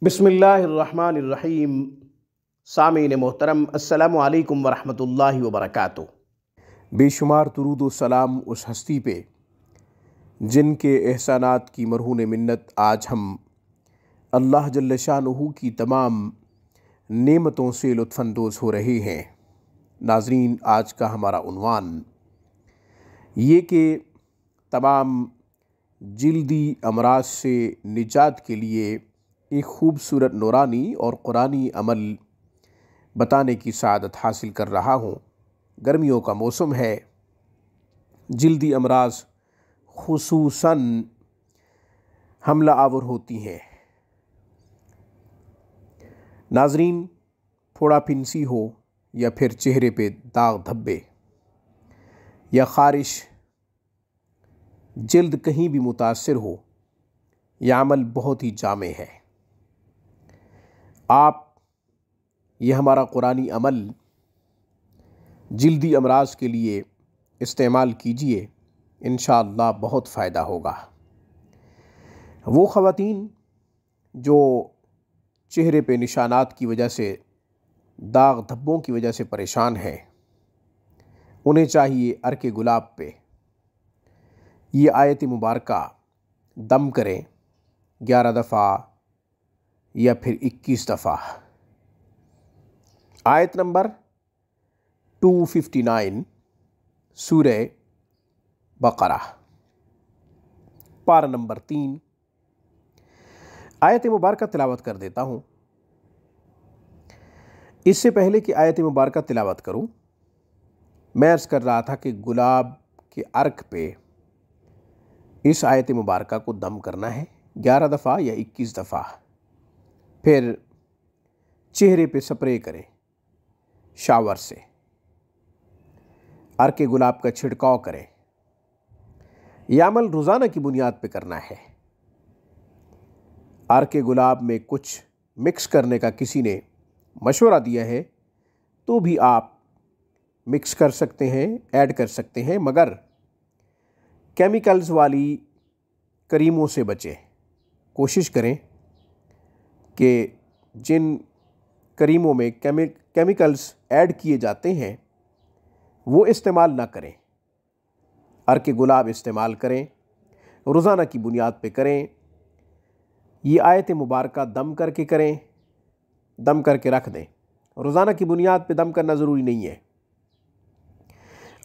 बिस्मिल्लाहिर्रहमानिर्रहीम। सामीन मोहतरम, अस्सलामु अलैकुम वरहमतुल्लाहि वबरकातुहू। बेशुमार दुरूद व सलाम उस हस्ती पे जिनके एहसानात की मरहून मिन्नत आज हम अल्लाह जल्ल शानुहु की तमाम नेमतों से लुत्फ़अंदोज़ हो रहे हैं। नाज़रीन, आज का हमारा उन्वान ये कि तमाम जिल्दी अमराज से निजात के लिए एक ख़ूबसूरत नूरानी और कुरानी अमल बताने की सआदत हासिल कर रहा हूँ। गर्मियों का मौसम है, जिल्दी अमराज खुसूसन हमला आवर होती हैं। नाज़रीन, फोड़ा फिंसी हो या फिर चेहरे पे दाग धब्बे या ख़ारिश, जिल्द कहीं भी मुतासिर हो, यह अमल बहुत ही जामे है। आप ये हमारा कुरानी अमल जिल्दी अमराज के लिए इस्तेमाल कीजिए, इंशाअल्लाह बहुत फ़ायदा होगा। वो ख़वातीन जो चेहरे पे निशानात की वजह से, दाग धब्बों की वजह से परेशान हैं, उन्हें चाहिए अर्के गुलाब पे ये आयत मुबारका दम करें 11 दफ़ा या फिर 21 दफ़ा। आयत नंबर 259 सूरह बकरा, पारा नंबर 3। आयत मुबारका तिलावत कर देता हूँ। इससे पहले कि आयत मुबारका तिलावत करूँ, मैं अर्ज़ कर रहा था कि गुलाब के अर्क पे इस आयत मुबारका को दम करना है 11 दफ़ा या 21 दफ़ा। फिर चेहरे पे स्प्रे करें शावर से, अर्के गुलाब का छिड़काव करें। यह अमल रोज़ाना की बुनियाद पे करना है। अर्के गुलाब में कुछ मिक्स करने का किसी ने मशवरा दिया है तो भी आप मिक्स कर सकते हैं, ऐड कर सकते हैं, मगर केमिकल्स वाली करीमों से बचें। कोशिश करें कि जिन करीमों में केमिकल्स ऐड किए जाते हैं वो इस्तेमाल ना करें। अर्के गुलाब इस्तेमाल करें, रोज़ाना की बुनियाद पे करें। ये आयत मुबारका दम करके करें, दम करके रख दें। रोज़ाना की बुनियाद पे दम करना ज़रूरी नहीं है।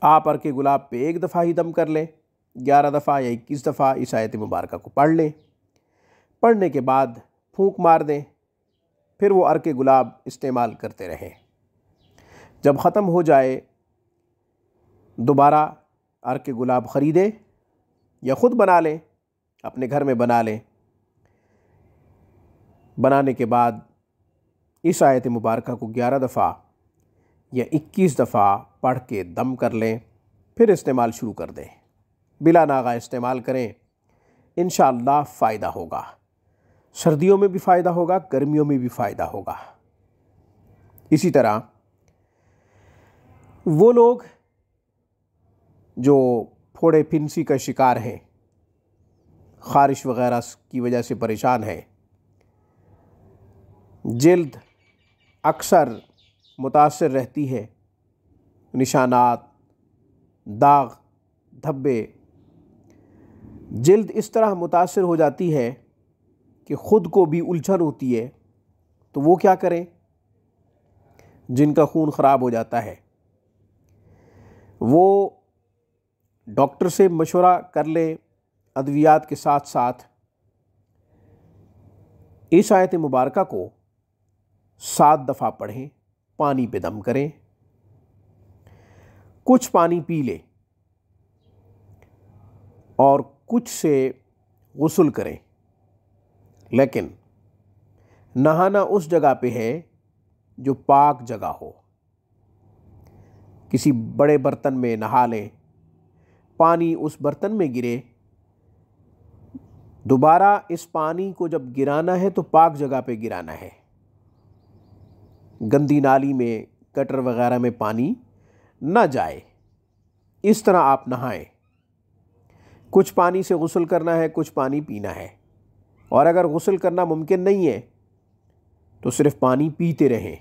आप अर्के गुलाब पे एक दफ़ा ही दम कर लें, 11 दफ़ा या 21 दफ़ा इस आयत मुबारका को पढ़ लें। पढ़ने के बाद फूंक मार दें, फिर वो अर्के गुलाब इस्तेमाल करते रहें। जब ख़त्म हो जाए दोबारा अर्के गुलाब ख़रीदें या ख़ुद बना लें, अपने घर में बना लें। बनाने के बाद इस आयत मुबारका को 11 दफ़ा या 21 दफ़ा पढ़ के दम कर लें, फिर इस्तेमाल शुरू कर दें। बिला नागा इस्तेमाल करें, इंशाअल्लाह फ़ायदा होगा। सर्दियों में भी फ़ायदा होगा, गर्मियों में भी फ़ायदा होगा। इसी तरह वो लोग जो फोड़े फिंसी का शिकार हैं, ख़ारिश वग़ैरह की वजह से परेशान हैं, जिल्द अक्सर मुतासिर रहती है, निशानात, दाग धब्बे, जिल्द इस तरह मुतासिर हो जाती है कि ख़ुद को भी उलझन होती है, तो वो क्या करें? जिनका खून ख़राब हो जाता है वो डॉक्टर से मशवरा कर लें। अद्वियात के साथ साथ इस आयत मुबारका को 7 दफ़ा पढ़ें, पानी पे दम करें, कुछ पानी पी लें और कुछ से गुस्ल करें। लेकिन नहाना उस जगह पे है जो पाक जगह हो। किसी बड़े बर्तन में नहा लें, पानी उस बर्तन में गिरे, दोबारा इस पानी को जब गिराना है तो पाक जगह पे गिराना है। गंदी नाली में, गटर वगैरह में पानी ना जाए। इस तरह आप नहाएं। कुछ पानी से गुस्ल करना है, कुछ पानी पीना है। और अगर गुस्ल करना मुमकिन नहीं है तो सिर्फ पानी पीते रहें।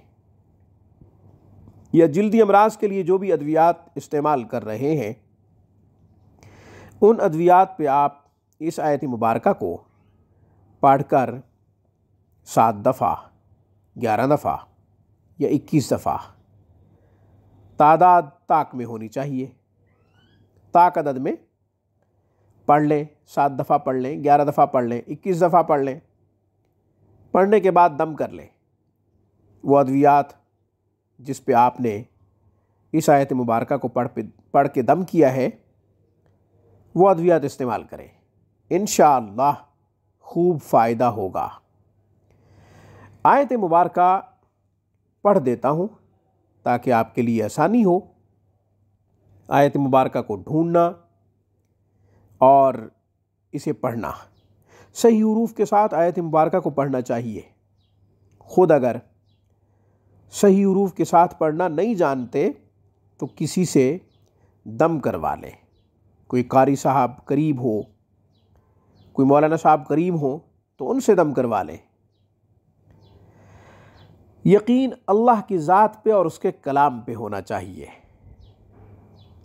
या जल्दी अमराज के लिए जो भी अद्वियात इस्तेमाल कर रहे हैं, उन अद्वियात पे आप इस आयत मुबारका को पढ़कर 7 दफ़ा, 11 दफ़ा या 21 दफ़ा, तादाद ताक में होनी चाहिए, ताक अदद में पढ़ लें। 7 दफ़ा पढ़ लें, 11 दफ़ा पढ़ लें, 21 दफ़ा पढ़ लें। पढ़ने के बाद दम कर लें। वो अद्वियात जिस पे आपने इस आयत मुबारका को पढ़ के दम किया है, वो अद्वियात इस्तेमाल करें। इंशाअल्लाह खूब फ़ायदा होगा। आयत मुबारका पढ़ देता हूँ ताकि आपके लिए आसानी हो आयत मुबारका को ढूंढना और इसे पढ़ना। सही हुरूफ के साथ आयत मुबारका को पढ़ना चाहिए। ख़ुद अगर सही हुरूफ के साथ पढ़ना नहीं जानते तो किसी से दम करवा लें। कोई कारी साहब करीब हो, कोई मौलाना साहब करीब हो तो उनसे दम करवा लें। यकीन अल्लाह की ज़ात पे और उसके कलाम पे होना चाहिए।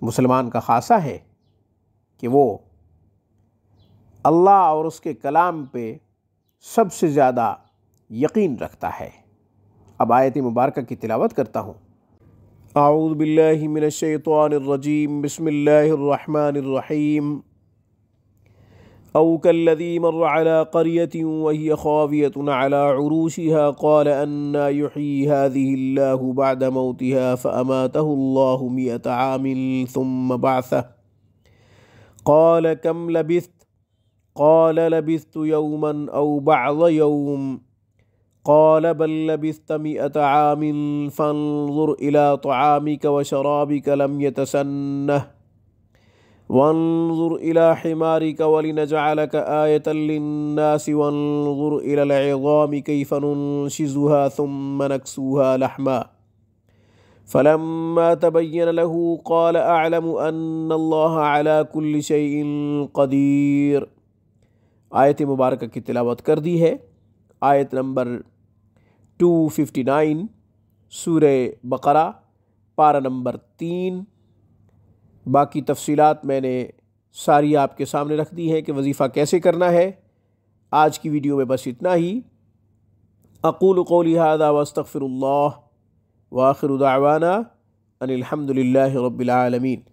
मुसलमान का ख़ासा है कि वो अल्लाह और उसके कलाम पे सबसे ज़्यादा यकीन रखता है। अब आयत मुबारका की तिलावत करता हूँ। आऊज़ु बिल्लाहि मिनश शैतानिर रजीम, बिस्मिल्लाहिर रहमानिर रहीम। औ कल्लज़ी मर्र अला क़र्यतिन वहिय ख़ावियतुन अला उरूशिहा क़ाल अन्ना युह्यी हाज़िहिल्लाहु बअद मौतिहा फ़अमातहुल्लाहु मिअत आमिन सुम्म बअसह क़ाल कम लबिस्त क़ाल लबिस्तु यौमन औ बअज़ यौम क़ाल बल लबिस्त मिअत आमिन फ़न्ज़ुर इला तआमिक व शराबिक लम यतसन्नह वन्ज़ुर इला हिमारिक वलिनजअलक आयतन लिन्नासि वन्ज़ुर इलल इज़ामि कैफ़ नुनशिज़ुहा सुम्मा नक्सूहा लहमा फ़लम्मा तबय्यन लहू क़ाल अअलमु अन्नल्लाह अला कुल्लि शैइन क़दीर। आयत मुबारक की तिलावत कर दी है। आयत नंबर 259 सूरे बकरा, पारा नंबर 3। बाकी तफसीलात मैंने सारी आपके सामने रख दी हैं कि वजीफ़ा कैसे करना है। आज की वीडियो में बस इतना ही। अक़ूलु क़ौली हाज़ा व अस्तग़फ़िरुल्लाह व आख़िरु दअवाना अनिल हम्दुलिल्लाहि रब्बिल आलमीन।